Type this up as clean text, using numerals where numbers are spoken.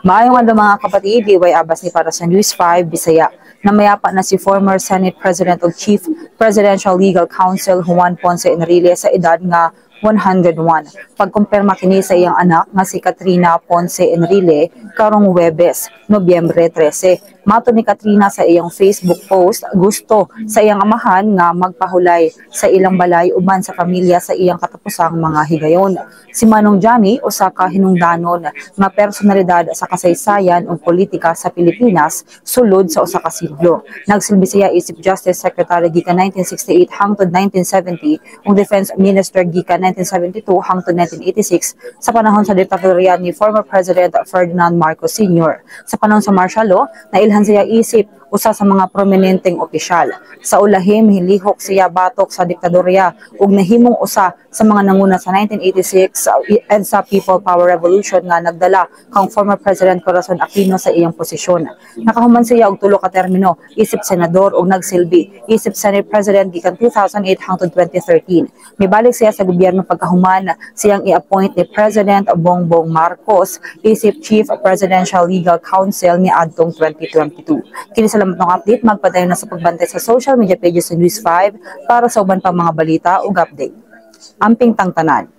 Maayong adlaw mga kapatid, Liway Abbas ni para sa News 5 Bisaya. Namayapa na si former Senate President ug Chief Presidential Legal Counsel Juan Ponce Enrile sa edad nga 101. Pagkumpirma kini sa iyang anak nga si Katrina Ponce Enrile karong Huwebes, Nobyembre 13. Mato ni Katrina sa iyang Facebook post, gusto sa iyang amahan nga magpahulay sa ilang balay uban sa pamilya sa iyang katapusang mga higayon. Si Manong Johnny usa ka hinungdanon nga personalidad sa kasaysayan ug politika sa Pilipinas sulod sa usa ka siglo. Nagsilbi siya isip Justice Secretary gikan 1968 hangtod 1970 ug Defense Minister gikan 1972 hangtod 1986 sa panahon sa diktadorya ni former President Ferdinand Marcos Sr. Sa panahon sa martial law, nailhan siya isip usa sa mga prominenteng opisyal. Sa ulahim, hilihok siya batok sa diktadorya ug nahimong usa sa mga nanguna sa 1986 and sa People Power Revolution nga nagdala kang former President Corazon Aquino sa iyang posisyon. Nakahuman siya og tulo ka termino, isip senador ug nagsilbi isip Senate President gikan 2008 hangtod 2013. Mibalik siya sa gobyerno pagkahuman siyang i-appoint ni President Bongbong Marcos isip Chief Presidential Legal Counsel ni adtong 2022. Kini salamat ng update, magpadayon na sa pagbantay sa social media pages sa News 5 para sa uban pang mga balita ug update. Amping tangtanan.